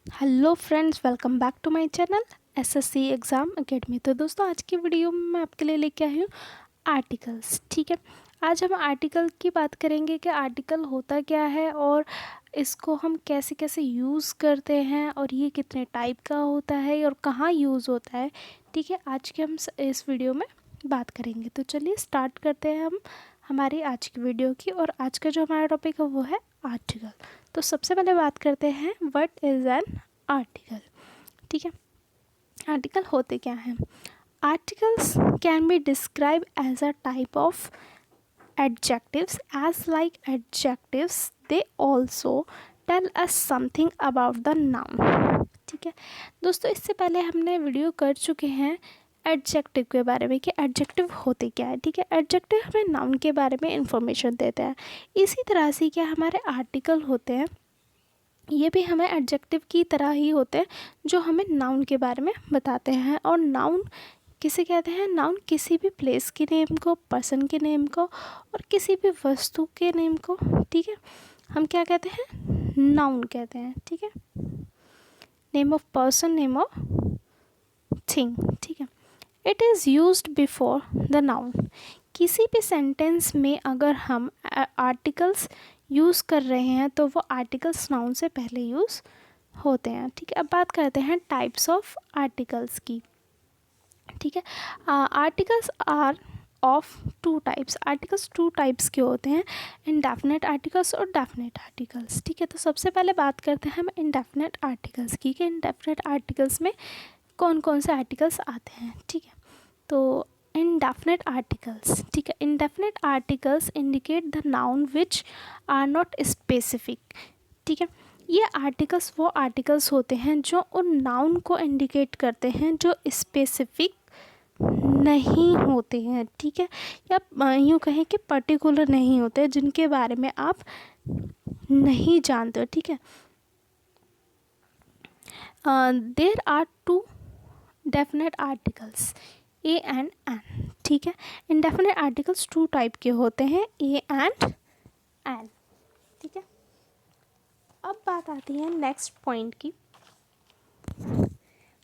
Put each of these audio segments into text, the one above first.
Hello friends, welcome back to my channel SSC exam academy. तो दोस्तों, आज की वीडियो में मैं आपके लिए लेके आई हूँ आर्टिकल्स। ठीक है, आज हम आर्टिकल की बात करेंगे कि आर्टिकल होता क्या है और इसको हम कैसे कैसे यूज़ करते हैं और ये कितने टाइप का होता है और कहाँ यूज़ होता है। ठीक है, आज के हम इस वीडियो में बात करेंगे। तो चलिए स्टार्ट करते हैं हम हमारी आज की वीडियो की। और आज का जो हमारा टॉपिक है वो है आर्टिकल। तो सबसे पहले बात करते हैं व्हाट इज़ एन आर्टिकल। ठीक है, आर्टिकल होते क्या हैं। Articles can be describe as a type of adjectives. As like adjectives, they also tell us something about the noun. ठीक है दोस्तों, इससे पहले हमने वीडियो कर चुके हैं एडजेक्टिव के बारे में कि एडजेक्टिव होते क्या है। ठीक है, एडजेक्टिव हमें नाउन के बारे में इंफॉर्मेशन देता है। इसी तरह से क्या हमारे आर्टिकल होते हैं, ये भी हमें एडजेक्टिव की तरह ही होते हैं जो हमें नाउन के बारे में बताते हैं। और नाउन किसे कहते हैं? नाउन किसी भी प्लेस के नेम को, पर्सन के नेम को और किसी भी वस्तु के नेम को, ठीक है, हम क्या कहते हैं? नाउन कहते हैं। ठीक है, name of person, name of thing. ठीक है, it is used before the noun. किसी भी सेंटेंस में अगर हम आर्टिकल्स यूज़ कर रहे हैं तो वो आर्टिकल्स नाउन से पहले यूज़ होते हैं। ठीक है, अब बात करते हैं टाइप्स ऑफ आर्टिकल्स की। ठीक है, articles are of two types. Articles two types के होते हैं, इंडेफिनेट आर्टिकल्स और डेफिनेट आर्टिकल्स। ठीक है, तो सबसे पहले बात करते हैं हम इंडेफिनेट आर्टिकल्स की कि इंडेफिनेट आर्टिकल्स में कौन कौन से आर्टिकल्स आते हैं। ठीक है, तो indefinite articles। ठीक है, indefinite articles indicate the noun which are not specific। ठीक है, ये आर्टिकल्स वो आर्टिकल्स होते हैं जो उन नाउन को इंडिकेट करते हैं जो स्पेसिफिक नहीं होते हैं। ठीक है, या यूँ कहें कि पर्टिकुलर नहीं होते, जिनके बारे में आप नहीं जानते हो। ठीक है, there are two definite articles, a and an. ठीक है, इंडेफिनेट आर्टिकल्स टू टाइप के होते हैं, ए एंड एन। ठीक है, अब बात आती है नेक्स्ट पॉइंट की,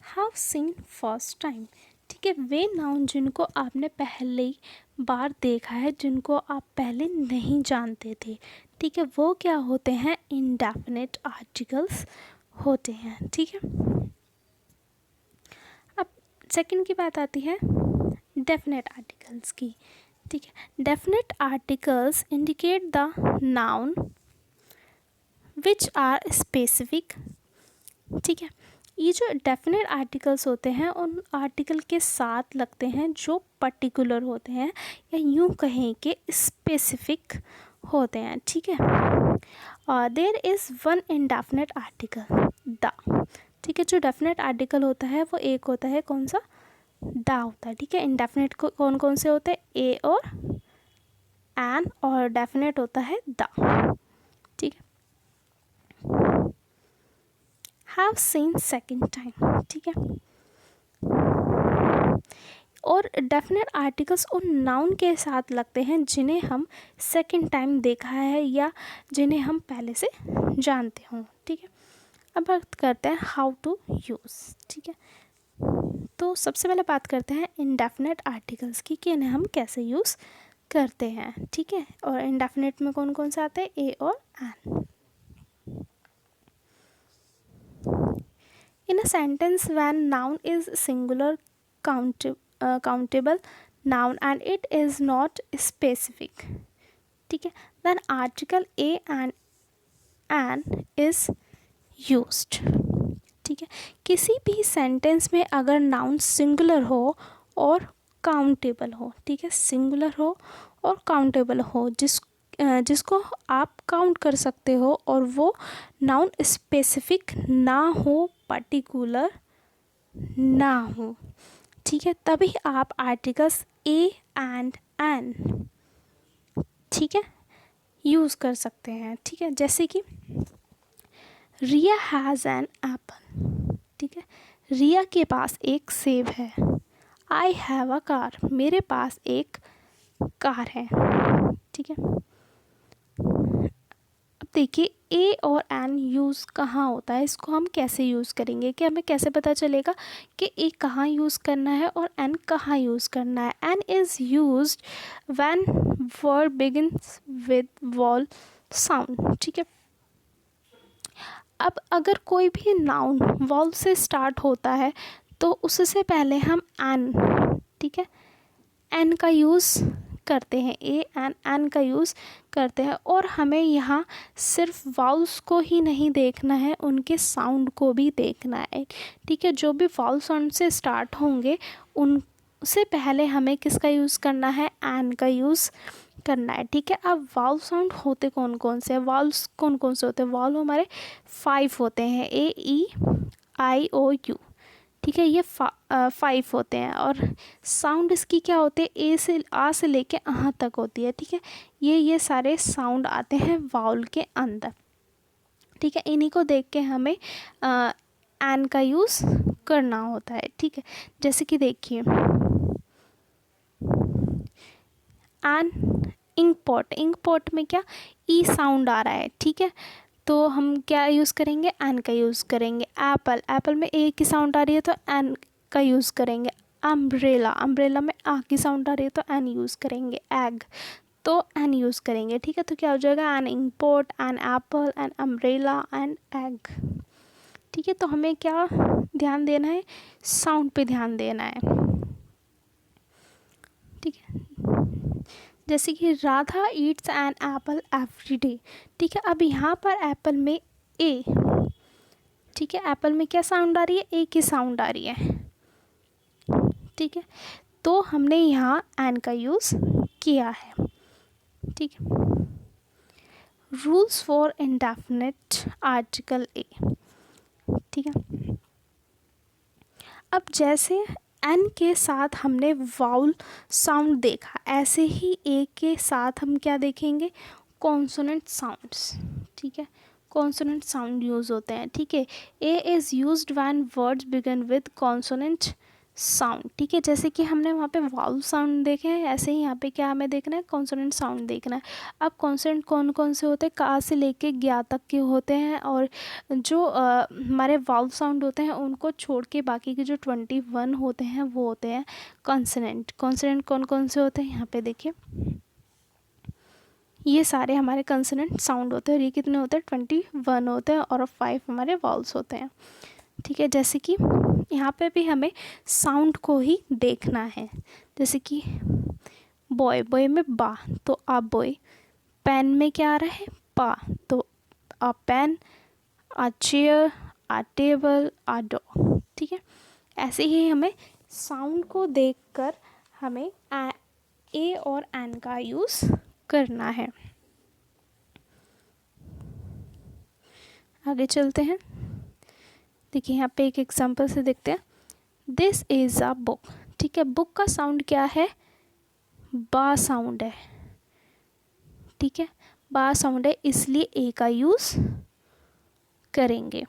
हैव सीन फर्स्ट टाइम। ठीक है, वे नाउन जिनको आपने पहली बार देखा है, जिनको आप पहले नहीं जानते थे। ठीक है, वो क्या होते हैं? इंडेफिनेट आर्टिकल्स होते हैं। ठीक है, अब सेकंड की बात आती है डेफिनेट आर्टिकल्स की। ठीक है, definite articles indicate the noun which are specific. ठीक है, ये जो डेफिनेट आर्टिकल्स होते हैं उन आर्टिकल के साथ लगते हैं जो पर्टिकुलर होते हैं या यूँ कहें कि स्पेसिफिक होते हैं। ठीक है, और there is one indefinite article, the. ठीक है, जो डेफिनेट आर्टिकल होता है वो एक होता है, कौन सा? द होता है। ठीक है, इंडेफिनेट को कौन कौन से होते हैं? ए और एन, और डेफिनेट होता है द। ठीक है, हैव सीन सेकेंड टाइम। ठीक है, और डेफिनेट आर्टिकल्स उन नाउन के साथ लगते हैं जिन्हें हम सेकेंड टाइम देखा है या जिन्हें हम पहले से जानते हों। ठीक है, अब बात करते हैं हाउ टू यूज़। ठीक है, तो सबसे पहले बात करते हैं इंडेफिनेट आर्टिकल्स की कि इन्हें हम कैसे यूज़ करते हैं। ठीक है, और इंडेफिनेट में कौन कौन से आते हैं? ए और N. In a sentence, when noun is singular, countable noun and it is not specific, ठीक है, then article a and an is used। ठीक है, किसी भी सेंटेंस में अगर नाउन सिंगुलर हो और काउंटेबल हो, ठीक है, सिंगुलर हो और काउंटेबल हो, जिसको आप काउंट कर सकते हो और वो नाउन स्पेसिफिक ना हो, पर्टिकुलर ना हो, ठीक है, तभी आप आर्टिकल्स ए एंड एन, ठीक है, यूज़ कर सकते हैं। ठीक है, जैसे कि रिया हैज़ एन एप्पल। ठीक है, रिया के पास एक सेब है। आई हैव अ कार, मेरे पास एक कार है। ठीक है, अब देखिए ए और एन यूज़ कहाँ होता है, इसको हम कैसे यूज़ करेंगे, कि हमें कैसे पता चलेगा कि ए कहाँ यूज़ करना है और एन कहाँ यूज़ करना है। An is used when word begins with vowel sound, ठीक है। अब अगर कोई भी नाउन वॉल से स्टार्ट होता है तो उससे पहले हम एन, ठीक है, एन का यूज़ करते हैं, ए एन एन का यूज़ करते हैं। और हमें यहाँ सिर्फ वाउल्स को ही नहीं देखना है, उनके साउंड को भी देखना है, ठीक है। जो भी वाउल साउंड से स्टार्ट होंगे उनसे पहले हमें किसका यूज़ करना है, एन का यूज़ करना है, ठीक है। अब वाउल साउंड होते कौन कौन से हैं, वाउल्स कौन कौन से होते हैं, वाउल हमारे 5 होते हैं, ए ई आई ओ यू, ठीक है, ये 5 होते हैं। और साउंड इसकी क्या होते हैं, ए से आ से लेके अहाँ तक होती है, ठीक है। ये सारे साउंड आते हैं वाउल के अंदर, ठीक है। इन्हीं को देख के हमें एन का यूज़ करना होता है, ठीक है। जैसे कि देखिए एन इंक पॉट में क्या ई साउंड आ रहा है, ठीक है, तो हम क्या यूज़ करेंगे, एन का यूज़ करेंगे। एप्पल में ए की साउंड आ रही है तो एन का यूज़ करेंगे। अम्ब्रेला में आ की साउंड आ रही है तो एन यूज़ करेंगे। एग तो एन यूज़ करेंगे, ठीक है। तो क्या हो जाएगा, an import, an apple, an umbrella, an egg, ठीक है। तो हमें क्या ध्यान देना है, साउंड पे ध्यान देना है, ठीक है। जैसे कि Radha eats an apple every day, ठीक है। अब यहाँ पर एप्पल में ए, ठीक है, एप्पल में क्या साउंड आ रही है, ए की साउंड आ रही है, ठीक है। तो हमने यहाँ एन का यूज़ किया है, ठीक है। Rules for indefinite article a, ठीक है। अब जैसे एन के साथ हमने वाउल साउंड देखा, ऐसे ही ए के साथ हम क्या देखेंगे, कॉन्सोनेंट साउंड्स, ठीक है। कॉन्सोनेंट साउंड यूज़ होते हैं, ठीक है। A is used when words begin with consonant sound, ठीक है। जैसे कि हमने वहाँ पे वाउल साउंड देखे हैं, ऐसे ही यहाँ पे क्या हमें देखना है, कॉन्सोनेंट साउंड देखना है। अब कॉन्सोनेंट कौन कौन से होते हैं, का से लेके ग्या तक के होते हैं, और जो हमारे वाउल साउंड होते हैं उनको छोड़ के बाकी के जो 21 होते हैं वो होते हैं कॉन्सोनेंट। कॉन्सोनेंट कौन कौन से होते हैं, यहाँ पे देखिए ये सारे हमारे कंसोनेंट साउंड होते हैं, और ये कितने होते हैं, 21 होते हैं, और 5 हमारे वाउल्स होते हैं, ठीक है। जैसे कि यहाँ पे भी हमें साउंड को ही देखना है, जैसे कि बॉय में बा तो आ बॉय, पेन में क्या आ रहा है, पा तो आ पेन, आ चेयर, आ टेबल, आ डॉग, ठीक है। ऐसे ही हमें साउंड को देखकर हमें ए और एन का यूज़ करना है। आगे चलते हैं, देखिए यहाँ पे एक एग्जांपल से देखते हैं। दिस इज़ अ बुक, ठीक है। बुक का साउंड क्या है, बा साउंड है, ठीक है, बा साउंड है, इसलिए ए का यूज़ करेंगे,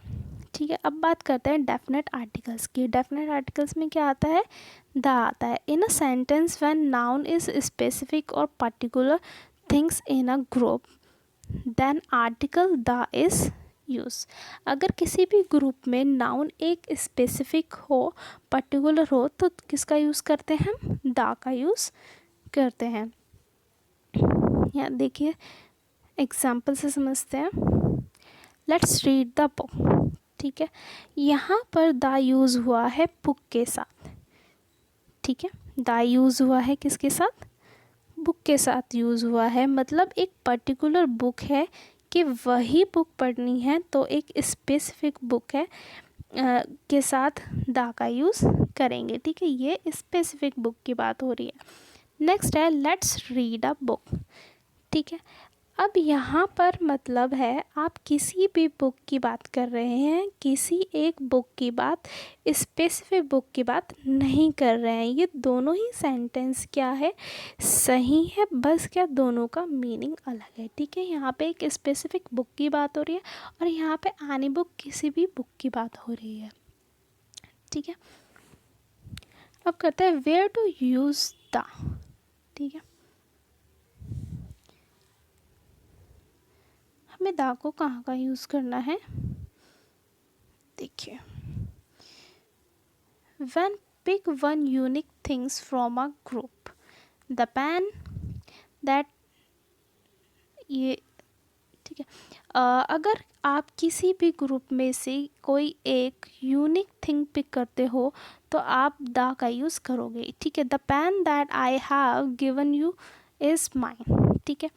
ठीक है। अब बात करते हैं डेफिनेट आर्टिकल्स की। डेफिनेट आर्टिकल्स में क्या आता है, द आता है। In a sentence when noun is specific और particular things in a group then article the is use. अगर किसी भी ग्रुप में नाउन एक स्पेसिफिक हो, पर्टिकुलर हो, तो किसका यूज़ करते हैं हम, द का यूज़ करते हैं। यहाँ देखिए एग्जाम्पल से समझते हैं। लेट्स रीड द बुक, ठीक है। यहाँ पर द यूज़ हुआ है बुक के साथ, ठीक है। द यूज़ हुआ है किसके साथ, बुक के साथ यूज़ हुआ है, मतलब एक पर्टिकुलर बुक है कि वही बुक पढ़नी है, तो एक स्पेसिफिक बुक है के साथ द का यूज़ करेंगे, ठीक है। ये स्पेसिफिक बुक की बात हो रही है। नेक्स्ट है लेट्स रीड अ बुक, ठीक है। अब यहाँ पर मतलब है आप किसी भी बुक की बात कर रहे हैं, किसी एक बुक की बात, स्पेसिफिक बुक की बात नहीं कर रहे हैं। ये दोनों ही सेंटेंस क्या है, सही है, बस क्या दोनों का मीनिंग अलग है, ठीक है। यहाँ पे एक स्पेसिफिक बुक की बात हो रही है और यहाँ पे एनी बुक किसी भी बुक की बात हो रही है, ठीक है। अब करते हैं वेयर टू यूज़ द, ठीक है। हमें दा को कहाँ का यूज़ करना है, देखिए, when pick one unique things from a group, the pen that, ये ठीक है। अगर आप किसी भी ग्रुप में से कोई एक यूनिक थिंग पिक करते हो तो आप द का यूज़ करोगे, ठीक है। The pen that I have given you is mine, ठीक है।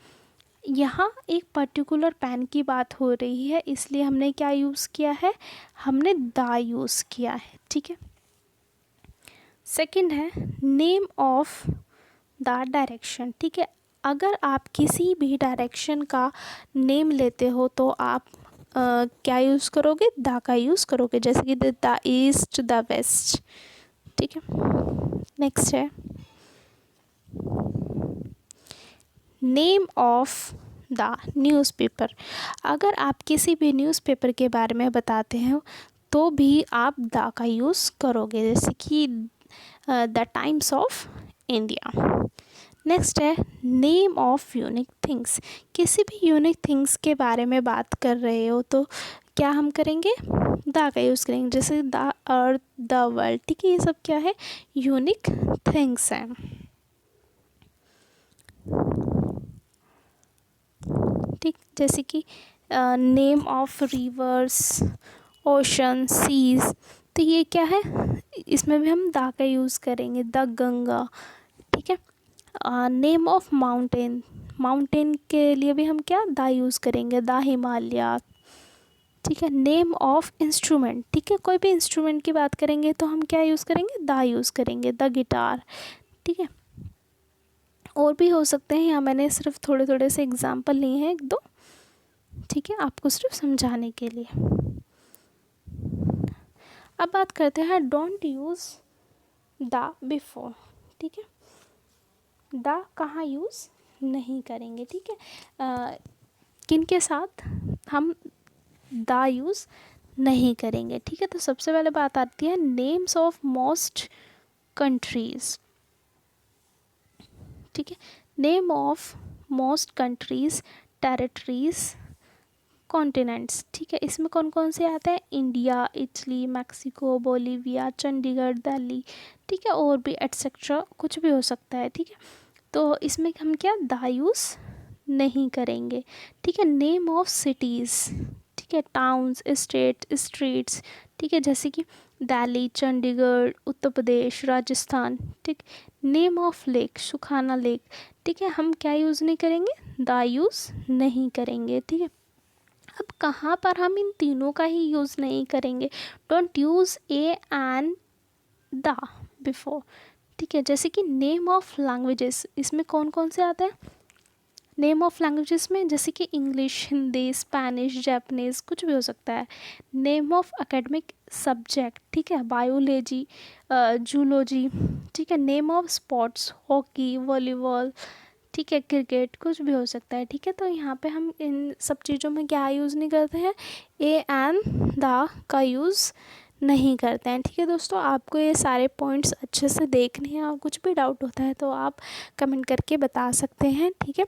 यहाँ एक पर्टिकुलर पेन की बात हो रही है, इसलिए हमने क्या यूज़ किया है, हमने द यूज़ किया है, ठीक है। सेकंड है नेम ऑफ द डायरेक्शन, ठीक है। अगर आप किसी भी डायरेक्शन का नेम लेते हो तो आप क्या यूज़ करोगे, द का यूज़ करोगे, जैसे कि द ईस्ट, द वेस्ट, ठीक है। नेक्स्ट है नेम ऑफ द न्यूज़पेपर। अगर आप किसी भी न्यूज़पेपर के बारे में बताते हो तो भी आप द का यूज़ करोगे, जैसे कि the times of India. Next है नेम ऑफ यूनिक थिंग्स। किसी भी यूनिक थिंग्स के बारे में बात कर रहे हो तो क्या हम करेंगे, द का यूज़ करेंगे, जैसे द अर्थ, द वर्ल्ड, ठीक है। ये सब क्या है, यूनिक थिंग्स हैं, ठीक। जैसे कि name of rivers, ocean, seas, तो ये क्या है, इसमें भी हम द का यूज़ करेंगे, द गंगा, ठीक है। नेम ऑफ माउंटेन, माउंटेन के लिए भी हम क्या द यूज़ करेंगे, द हिमालय, ठीक है। नेम ऑफ इंस्ट्रूमेंट, ठीक है, कोई भी इंस्ट्रूमेंट की बात करेंगे तो हम क्या यूज़ करेंगे, द यूज़ करेंगे, द गिटार, ठीक है। और भी हो सकते हैं, यहाँ मैंने सिर्फ थोड़े थोड़े से एग्जाम्पल लिए हैं, एक दो, ठीक है, आपको सिर्फ समझाने के लिए। अब बात करते हैं डोंट यूज़ द बिफोर, ठीक है। द कहाँ यूज़ नहीं करेंगे, ठीक है। किन के साथ हम द यूज़ नहीं करेंगे, ठीक है। तो सबसे पहले बात आती है नेम्स ऑफ मोस्ट कंट्रीज़, ठीक है। Name of most countries, territories, continents, ठीक है। इसमें कौन कौन से आते हैं, India, Italy, Mexico, Bolivia, Chandigarh, Delhi, ठीक है, और भी एटसेट्रा, कुछ भी हो सकता है, ठीक है। तो इसमें हम क्या द यूज़ नहीं करेंगे, ठीक है। नेम ऑफ सिटीज़, ठीक है, टाउन्स, स्टेट, स्ट्रीट्स, ठीक है, जैसे कि दिल्ली, चंडीगढ़, उत्तर प्रदेश, राजस्थान, ठीक। नेम ऑफ लेक, सुखाना लेक, ठीक है, हम क्या यूज़ नहीं करेंगे, द यूज़ नहीं करेंगे, ठीक है। अब कहाँ पर हम इन तीनों का ही यूज़ नहीं करेंगे, don't use A and the before, ठीक है। जैसे कि नेम ऑफ लैंग्वेजेस, इसमें कौन कौन से आते हैं, नेम ऑफ लैंग्वेजेस में जैसे कि इंग्लिश, हिंदी, स्पेनिश, जापानीज़, कुछ भी हो सकता है। नेम ऑफ एकेडमिक सब्जेक्ट, ठीक है, बायोलॉजी, जूलॉजी, ठीक है। Name of sports, hockey, volleyball, ठीक है, क्रिकेट, कुछ भी हो सकता है, ठीक है। तो यहाँ पे हम इन सब चीज़ों में क्या यूज़ नहीं करते हैं, ए एंड द का यूज़ नहीं करते हैं, ठीक है। दोस्तों, आपको ये सारे पॉइंट्स अच्छे से देखने हैं और कुछ भी डाउट होता है तो आप कमेंट करके बता सकते हैं, ठीक है।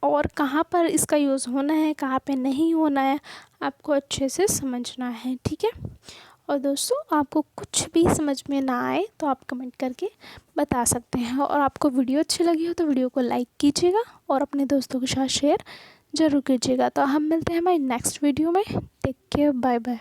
और कहाँ पर इसका यूज़ होना है, कहाँ पे नहीं होना है, आपको अच्छे से समझना है, ठीक है। और दोस्तों, आपको कुछ भी समझ में ना आए तो आप कमेंट करके बता सकते हैं। और आपको वीडियो अच्छी लगी हो तो वीडियो को लाइक कीजिएगा और अपने दोस्तों के साथ शेयर ज़रूर कीजिएगा। तो हम मिलते हैं हमारी नेक्स्ट वीडियो में। Take care, bye bye.